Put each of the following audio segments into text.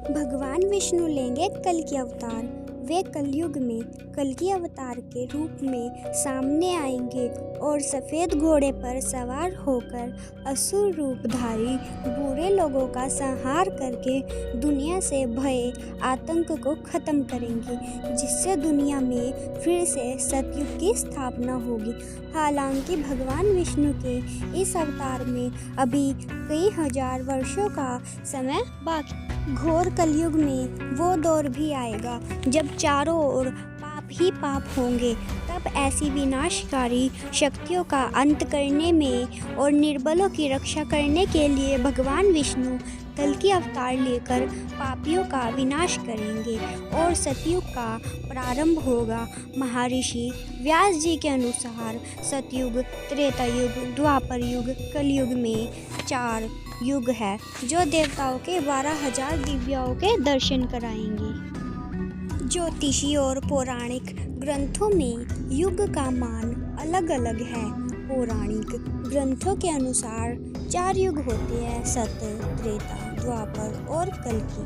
भगवान विष्णु लेंगे कल की अवतार। वे कलयुग में कल की अवतार के रूप में सामने आएंगे और सफ़ेद घोड़े पर सवार होकर असुर रूपधारी बुरे लोगों का संहार करके दुनिया से भय आतंक को ख़त्म करेंगे, जिससे दुनिया में फिर से सतयुग की स्थापना होगी। हालांकि भगवान विष्णु के इस अवतार में अभी कई हजार वर्षों का समय बाकी। घोर कलयुग में वो दौर भी आएगा जब चारों ओर पाप ही पाप होंगे। तब ऐसी विनाशकारी शक्तियों का अंत करने में और निर्बलों की रक्षा करने के लिए भगवान विष्णु कल की अवतार लेकर पापियों का विनाश करेंगे और सतयुग का प्रारंभ होगा। महर्षि व्यास जी के अनुसार सतयुग, त्रेता युग, द्वापर युग, कलयुग में 4 युग है जो देवताओं के 12,000 दिव्याओं के दर्शन कराएंगे। ज्योतिषी और पौराणिक ग्रंथों में युग का मान अलग अलग है। पौराणिक ग्रंथों के अनुसार 4 युग होते हैं, सत्य, त्रेता, द्वापर और कल्कि।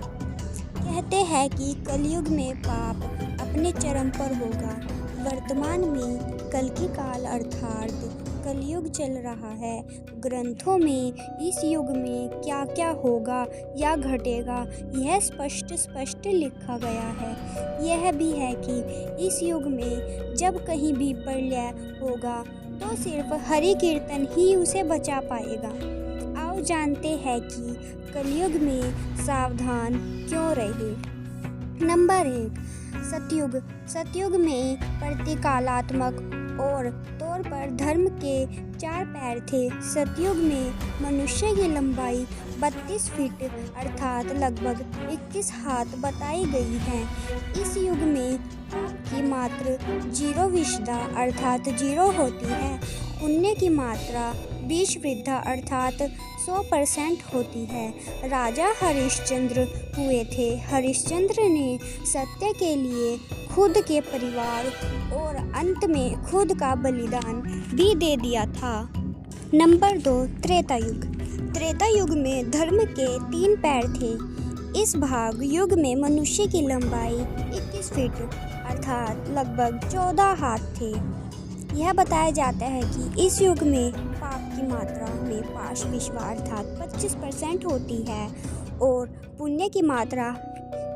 कहते हैं कि कलयुग में पाप अपने चरम पर होगा। वर्तमान में कल्कि काल अर्थात कलयुग चल रहा है। ग्रंथों में इस युग में क्या क्या होगा या घटेगा यह स्पष्ट लिखा गया है। यह भी है कि इस युग में जब कहीं भी प्रलय होगा तो सिर्फ हरि कीर्तन ही उसे बचा पाएगा। आओ जानते हैं कि कलयुग में सावधान क्यों रहे। नंबर 1, सतयुग। सतयुग में प्रतीकात्मक और तौर पर धर्म के 4 पैर थे। सतयुग में मनुष्य की लंबाई 32 फीट अर्थात लगभग 21 हाथ बताई गई है। इस युग में पाप की मात्रा 0 विशदा अर्थात 0 होती है। पुण्य की मात्रा 20 वृद्धा अर्थात 100% होती है। राजा हरिश्चंद्र हुए थे। हरिश्चंद्र ने सत्य के लिए खुद के परिवार और अंत में खुद का बलिदान भी दे दिया था। नंबर 2, त्रेता युग। त्रेता युग में धर्म के 3 पैर थे। इस भाग युग में मनुष्य की लंबाई 21 फीट अर्थात लगभग 14 हाथ थे। यह बताया जाता है कि इस युग में पाप की मात्रा में 5 विश्वा अर्थात 25% होती है और पुण्य की मात्रा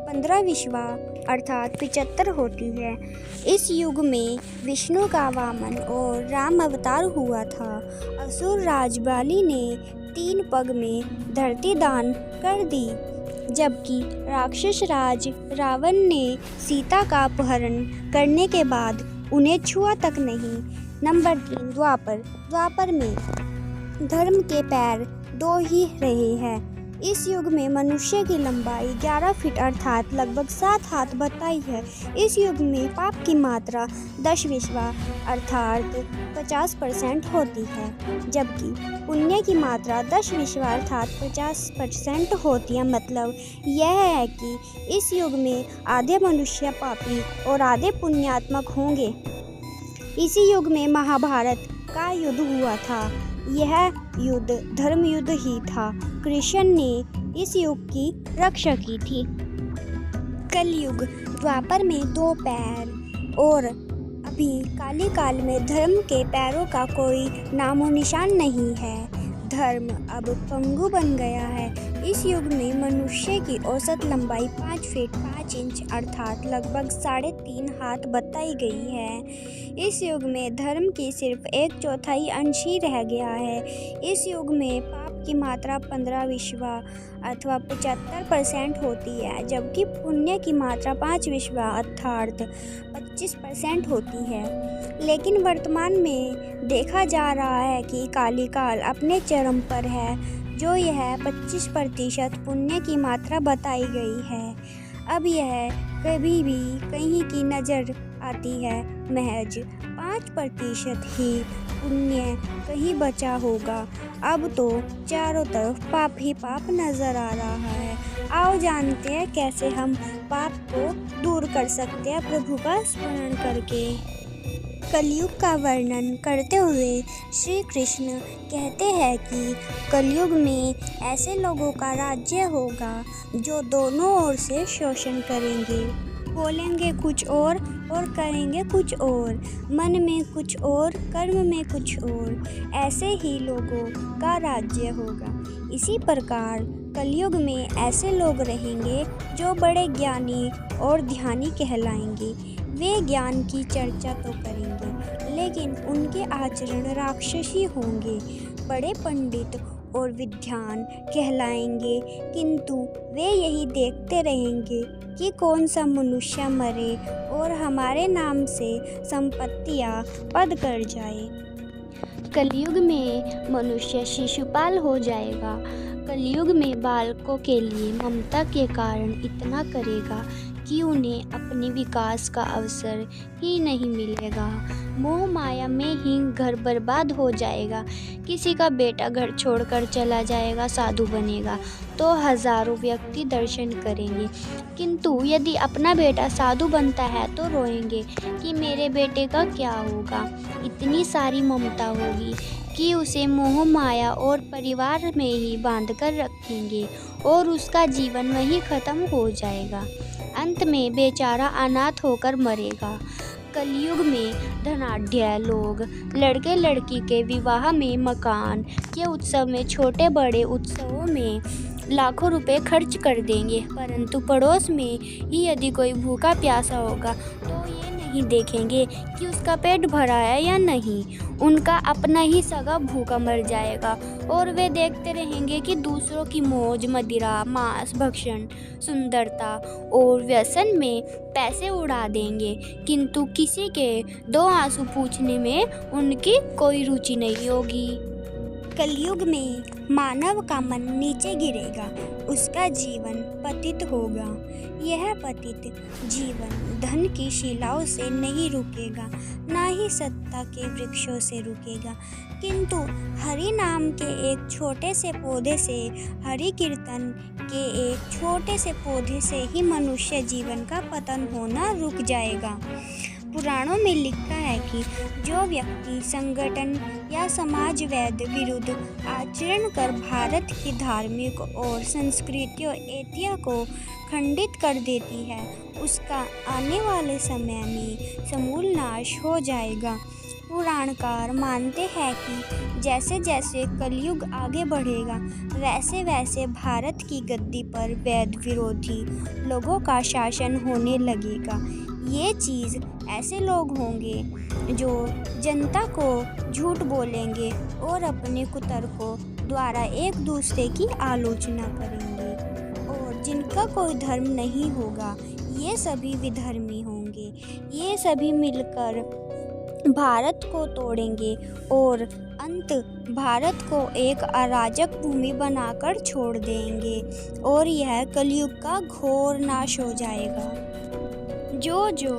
15 विश्वा अर्थात 75 होती है। इस युग में विष्णु का वामन और राम अवतार हुआ था। असुर राज बाली ने 3 पग में धरती दान कर दी, जबकि राक्षस राज रावण ने सीता का अपहरण करने के बाद उन्हें छुआ तक नहीं। नंबर 3, द्वापर। द्वापर में धर्म के पैर 2 ही रहे हैं। इस युग में मनुष्य की लंबाई 11 फीट अर्थात लगभग 7 हाथ बताई है। इस युग में पाप की मात्रा 10 विश्वा अर्थात 50% होती है, जबकि पुण्य की मात्रा 10 विश्वा अर्थात 50% होती है। मतलब यह है कि इस युग में आधे मनुष्य पापी और आधे पुण्यात्मक होंगे। इसी युग में महाभारत का युद्ध हुआ था। यह युद्ध धर्म युद्ध ही था। कृष्ण ने इस युग की रक्षा की थी। कलयुग। द्वापर में 2 पैर और अभी काली काल में धर्म के पैरों का कोई नामो निशान नहीं है। धर्म अब पंगु बन गया है। इस युग में मनुष्य की औसत लंबाई 5 फीट 5 इंच अर्थात लगभग 3.5 हाथ बताई गई है। इस युग में धर्म की सिर्फ 1/4 अंश ही रह गया है। इस युग में पाप की मात्रा 15 विश्वा अथवा 75% होती है, जबकि पुण्य की मात्रा 5 विश्वा अर्थात 25% होती है। लेकिन वर्तमान में देखा जा रहा है कि काली काल अपने चरम पर है, जो यह 25% पुण्य की मात्रा बताई गई है। अब यह कभी भी कहीं की नज़र आती है। महज 5% ही पुण्य कहीं बचा होगा। अब तो चारों तरफ पाप ही पाप नज़र आ रहा है। आओ जानते हैं कैसे हम पाप को दूर कर सकते हैं प्रभु का स्मरण करके। कलयुग का वर्णन करते हुए श्री कृष्ण कहते हैं कि कलयुग में ऐसे लोगों का राज्य होगा जो दोनों ओर से शोषण करेंगे, बोलेंगे कुछ और करेंगे कुछ और, मन में कुछ और, कर्म में कुछ और, ऐसे ही लोगों का राज्य होगा। इसी प्रकार कलयुग में ऐसे लोग रहेंगे जो बड़े ज्ञानी और ध्यानी कहलाएंगे। वे ज्ञान की चर्चा तो करेंगे लेकिन उनके आचरण राक्षसी होंगे। बड़े पंडित और विद्वान कहलाएंगे किंतु वे यही देखते रहेंगे कि कौन सा मनुष्य मरे और हमारे नाम से संपत्तियां पद कर जाए। कलयुग में मनुष्य शिशुपाल हो जाएगा। कलयुग में बालकों के लिए ममता के कारण इतना करेगा कि उन्हें अपने विकास का अवसर ही नहीं मिलेगा। मोह माया में ही घर बर्बाद हो जाएगा। किसी का बेटा घर छोड़कर चला जाएगा, साधु बनेगा तो हजारों व्यक्ति दर्शन करेंगे, किंतु यदि अपना बेटा साधु बनता है तो रोएंगे कि मेरे बेटे का क्या होगा। इतनी सारी ममता होगी कि उसे मोह माया और परिवार में ही बांध कर रखेंगे और उसका जीवन वहीं खत्म हो जाएगा। अंत में बेचारा अनाथ होकर मरेगा। कलयुग में धनाढ्य लोग लड़के लड़की के विवाह में, मकान के उत्सव में, छोटे बड़े उत्सवों में लाखों रुपए खर्च कर देंगे, परंतु पड़ोस में ही यदि कोई भूखा प्यासा होगा तो ये नहीं देखेंगे कि उसका पेट भरा है या नहीं। उनका अपना ही सगा भूखा मर जाएगा और वे देखते रहेंगे कि दूसरों की मौज, मदिरा, मांस भक्षण, सुंदरता और व्यसन में पैसे उड़ा देंगे, किंतु किसी के दो आंसू पूछने में उनकी कोई रुचि नहीं होगी। कलयुग में मानव का मन नीचे गिरेगा, उसका जीवन पतित होगा। यह पतित जीवन धन की शिलाओं से नहीं रुकेगा, ना ही सत्ता के वृक्षों से रुकेगा, किंतु हरि नाम के एक छोटे से पौधे से, हरि कीर्तन के एक छोटे से पौधे से ही मनुष्य जीवन का पतन होना रुक जाएगा। पुराणों में लिखा है कि जो व्यक्ति संगठन या समाजवाद विरुद्ध आचरण कर भारत की धार्मिक और सांस्कृतिक ऐतिह्य को खंडित कर देती है, उसका आने वाले समय में समूल नाश हो जाएगा। पुराणकार मानते हैं कि जैसे जैसे कलयुग आगे बढ़ेगा वैसे वैसे भारत की गद्दी पर वैद विरोधी लोगों का शासन होने लगेगा। ये चीज़ ऐसे लोग होंगे जो जनता को झूठ बोलेंगे और अपने कुतर्कों द्वारा एक दूसरे की आलोचना करेंगे, और जिनका कोई धर्म नहीं होगा ये सभी विधर्मी होंगे। ये सभी मिलकर भारत को तोड़ेंगे और अंत भारत को एक अराजक भूमि बनाकर छोड़ देंगे और यह कलयुग का घोर नाश हो जाएगा। जो जो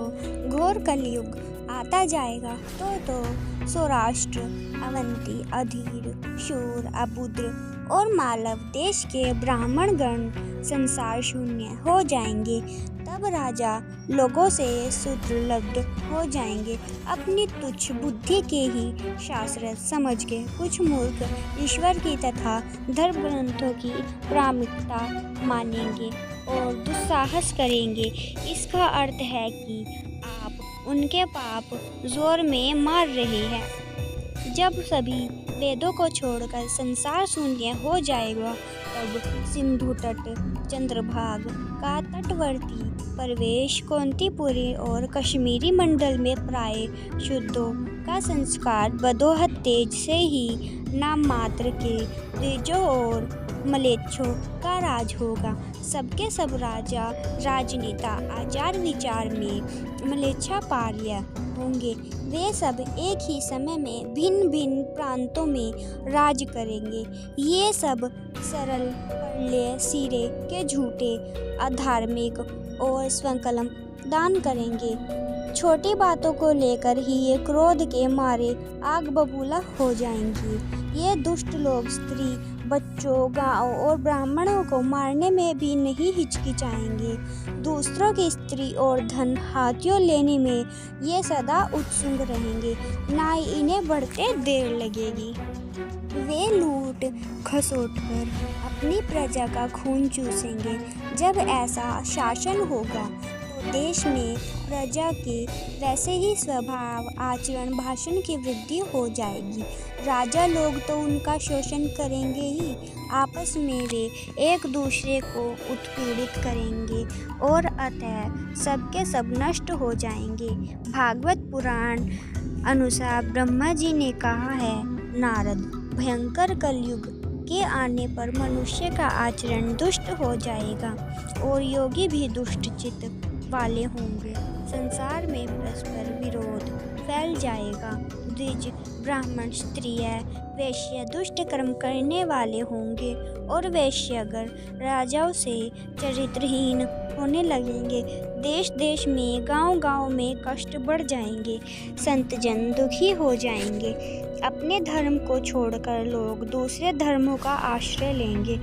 घोर कलयुग आता जाएगा तो सौराष्ट्र, अवंती, अधीर, शूर, अबुद्र और मालव देश के ब्राह्मण गण संसार शून्य हो जाएंगे। तब राजा लोगों से सुदृढ़ हो जाएंगे। अपनी तुच्छ बुद्धि के ही शास्त्र समझ के कुछ मूर्ख ईश्वर की तथा धर्म ग्रंथों की प्रामाणिकता मानेंगे और दुस्साहस करेंगे। इसका अर्थ है कि आप उनके पाप जोर में मार रहे हैं। जब सभी वेदों को छोड़कर संसार शून्य हो जाएगा तब सिंधु तट, चंद्रभाग का तटवर्ती प्रदेश, कुंतीपुरी और कश्मीरी मंडल में प्राय शुद्धों का संस्कार बदौलत तेज से ही नाम मात्र के द्विजों और मलेच्छों का राज होगा। सबके सब राजा, राजनेता आचार विचार में मलेच्छाचार्य होंगे। वे सब एक ही समय में भिन्न भिन्न प्रांतों में राज करेंगे। ये सब सरल, परले सिरे के झूठे, अधार्मिक और स्वकलम दान करेंगे। छोटी बातों को लेकर ही ये क्रोध के मारे आग बबूला हो जाएंगी। ये दुष्ट लोग स्त्री, बच्चों, गांव और ब्राह्मणों को मारने में भी नहीं हिचकिचाएंगे। दूसरों की स्त्री और धन हाथियों लेने में ये सदा उत्सुक रहेंगे, ना ही इन्हें बढ़ते देर लगेगी। वे लूट खसोट कर अपनी प्रजा का खून चूसेंगे। जब ऐसा शासन होगा तो देश में प्रजा के वैसे ही स्वभाव, आचरण, भाषण की वृद्धि हो जाएगी। राजा लोग तो उनका शोषण करेंगे ही, आपस में वे एक दूसरे को उत्पीड़ित करेंगे और अतः सबके सब नष्ट हो जाएंगे। भागवत पुराण अनुसार ब्रह्मा जी ने कहा है, नारद, भयंकर कलयुग के आने पर मनुष्य का आचरण दुष्ट हो जाएगा और योगी भी दुष्ट चित्त वाले होंगे। संसार में परस्पर विरोध फैल जाएगा। द्विज, ब्राह्मण, स्त्रियाँ, वैश्य दुष्ट कर्म करने वाले होंगे और वैश्यगर राजाओं से चरित्रहीन होने लगेंगे। देश देश में, गांव गांव में कष्ट बढ़ जाएंगे। संत जन दुखी हो जाएंगे। अपने धर्म को छोड़कर लोग दूसरे धर्मों का आश्रय लेंगे।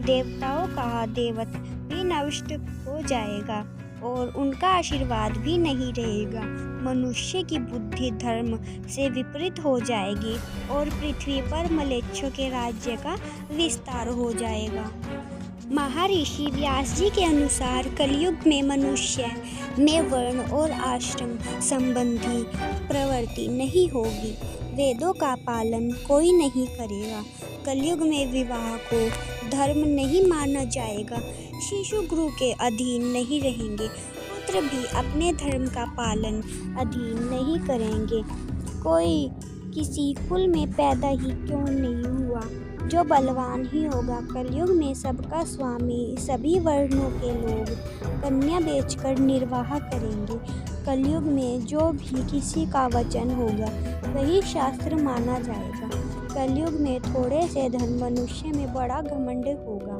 देवताओं का देवत्व भी नष्ट हो जाएगा और उनका आशीर्वाद भी नहीं रहेगा। मनुष्य की बुद्धि धर्म से विपरीत हो जाएगी और पृथ्वी पर मलेच्छों के राज्य का विस्तार हो जाएगा। महर्षि व्यास जी के अनुसार कलयुग में मनुष्य में वर्ण और आश्रम संबंधी प्रवृत्ति नहीं होगी। वेदों का पालन कोई नहीं करेगा। कलयुग में विवाह को धर्म नहीं माना जाएगा। शिशु गुरु के अधीन नहीं रहेंगे। पुत्र भी अपने धर्म का पालन अधीन नहीं करेंगे। कोई किसी कुल में पैदा ही क्यों नहीं हुआ, जो बलवान ही होगा। कलयुग में सबका स्वामी सभी वर्णों के लोग कन्या बेचकर निर्वाह करेंगे। कलयुग में जो भी किसी का वचन होगा वही शास्त्र माना जाएगा। कलयुग में थोड़े से धन मनुष्य में बड़ा घमंड होगा।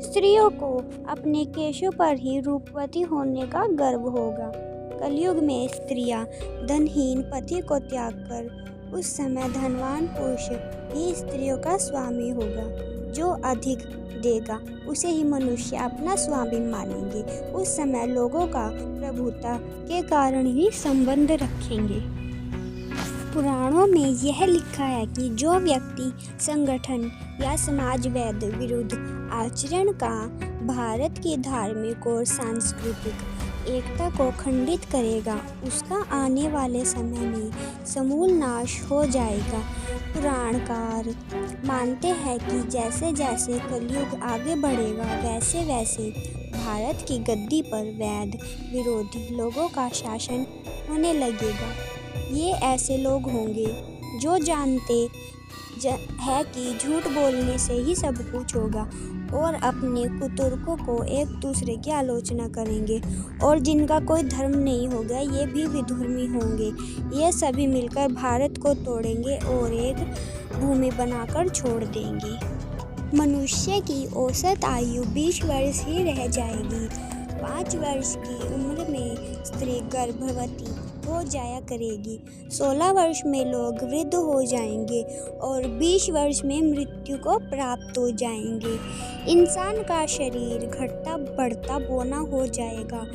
स्त्रियों को अपने केशों पर ही रूपवती होने का गर्व होगा। कलयुग में स्त्रियां धनहीन पति को त्याग कर उस समय धनवान पुरुष ही स्त्रियों का स्वामी होगा। जो अधिक देगा उसे ही मनुष्य अपना स्वामी मानेंगे। उस समय लोगों का प्रभुता के कारण ही संबंध रखेंगे। पुराणों में यह लिखा है कि जो व्यक्ति संगठन या समाजवाद विरुद्ध आचरण का भारत की धार्मिक और सांस्कृतिक एकता को खंडित करेगा, उसका आने वाले समय में समूल नाश हो जाएगा। पुराणकार मानते हैं कि जैसे जैसे कलयुग आगे बढ़ेगा वैसे वैसे भारत की गद्दी पर वैद विरोधी लोगों का शासन होने लगेगा। ये ऐसे लोग होंगे जो जानते है कि झूठ बोलने से ही सब कुछ होगा और अपने कुतर्कों को एक दूसरे की आलोचना करेंगे, और जिनका कोई धर्म नहीं होगा ये भी विधर्मी होंगे। ये सभी मिलकर भारत को तोड़ेंगे और एक भूमि बनाकर छोड़ देंगे। मनुष्य की औसत आयु 20 वर्ष ही रह जाएगी। 5 वर्ष की उम्र में स्त्री गर्भवती हो जाया करेगी। 16 वर्ष में लोग वृद्ध हो जाएंगे और 20 वर्ष में मृत्यु को प्राप्त हो जाएंगे। इंसान का शरीर घटता बढ़ता बौना हो जाएगा।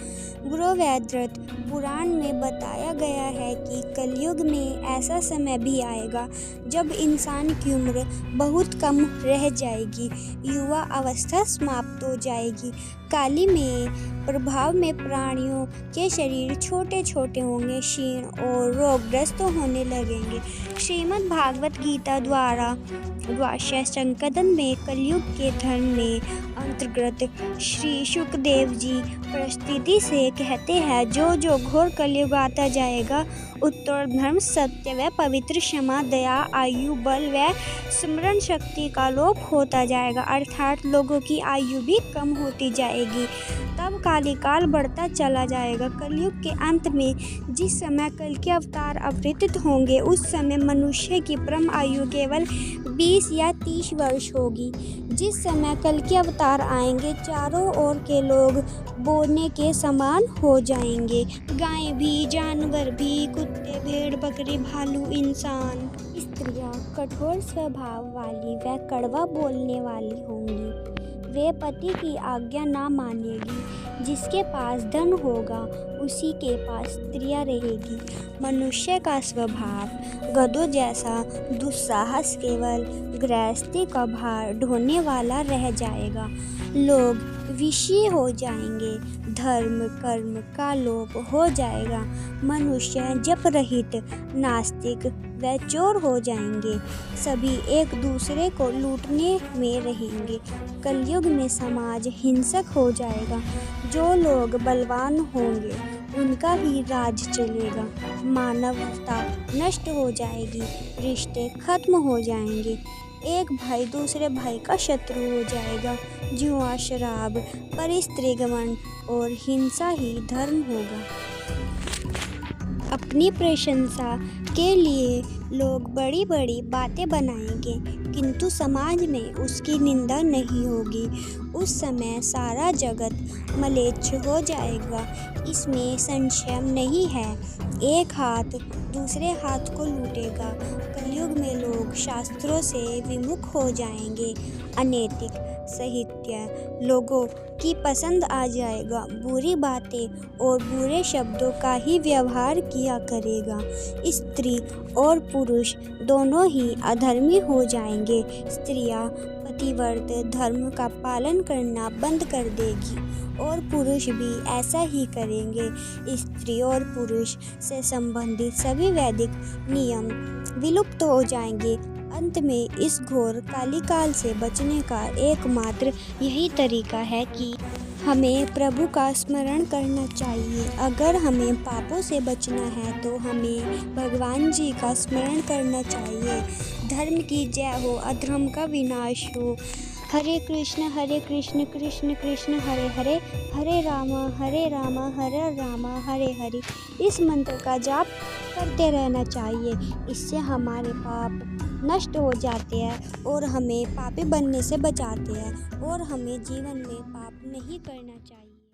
गुरुवेदव्रत पुराण में बताया गया है कि कलयुग में ऐसा समय भी आएगा जब इंसान की उम्र बहुत कम रह जाएगी, युवा अवस्था समाप्त हो जाएगी। काली में प्रभाव में प्राणियों के शरीर छोटे छोटे होंगे, क्षीण और रोगग्रस्त होने लगेंगे। श्रीमद् भागवत गीता द्वारा द्वादश संकदन में कलयुग के धर्म में अंतर्गत श्री सुखदेव जी परिस्थिति से कहते हैं, जो जो घोर कलयुग आता जाएगा उत्तर धर्म, सत्य व पवित्र, क्षमा, दया, आयु, बल व स्मरण शक्ति का लोप होता जाएगा, अर्थात लोगों की आयु भी कम होती जाएगी। तब कालिकाल बढ़ता चला जाएगा। कलयुग के अंत में जिस समय कल के अवतार अवतरित होंगे उस समय मनुष्य की परम आयु केवल 20 या 30 वर्ष होगी। जिस समय कल के अवतार आएंगे चारों ओर के लोग बोने के समान हो जाएंगे। गायें भी, जानवर भी, कुत्ते, भेड़, बकरी, भालू, इंसान, स्त्रियां कठोर स्वभाव वाली व कड़वा बोलने वाली होंगी। वे पति की आज्ञा ना मानेगी। जिसके पास धन होगा उसी के पास स्त्रियां रहेगी। मनुष्य का स्वभाव गधों जैसा दुस्साहस केवल गृहस्थी का भार ढोने वाला रह जाएगा। लोग विषयी हो जाएंगे। धर्म कर्म का लोप हो जाएगा। मनुष्य जप रहित नास्तिक व चोर हो जाएंगे। सभी एक दूसरे को लूटने में रहेंगे। कलयुग में समाज हिंसक हो जाएगा। जो लोग बलवान होंगे उनका ही राज चलेगा। मानवता नष्ट हो जाएगी। रिश्ते खत्म हो जाएंगे। एक भाई दूसरे भाई का शत्रु हो जाएगा। जुआ शराब परिस्त्री घमंड और हिंसा ही धर्म होगा। अपनी प्रशंसा के लिए लोग बड़ी बड़ी बातें बनाएंगे किंतु समाज में उसकी निंदा नहीं होगी। उस समय सारा जगत म्लेच्छ हो जाएगा। इसमें संशय नहीं है। एक हाथ दूसरे हाथ को लूटेगा। कलयुग में लोग शास्त्रों से विमुख हो जाएंगे। अनैतिक साहित्य लोगों की पसंद आ जाएगा। बुरी बातें और बुरे शब्दों का ही व्यवहार किया करेगा। स्त्री और पुरुष दोनों ही अधर्मी हो जाएंगे। स्त्रियां पतिव्रत धर्म का पालन करना बंद कर देगी और पुरुष भी ऐसा ही करेंगे। स्त्री और पुरुष से संबंधित सभी वैदिक नियम विलुप्त हो जाएंगे। अंत में इस घोर कालिकाल से बचने का एकमात्र यही तरीका है कि हमें प्रभु का स्मरण करना चाहिए। अगर हमें पापों से बचना है तो हमें भगवान जी का स्मरण करना चाहिए। धर्म की जय हो, अधर्म का विनाश हो। हरे कृष्ण कृष्ण कृष्ण हरे हरे, हरे राम हरे राम हरे हरे। इस मंत्र का जाप करते रहना चाहिए। इससे हमारे पाप नष्ट हो जाते हैं और हमें पापी बनने से बचाते हैं और हमें जीवन में पाप नहीं करना चाहिए।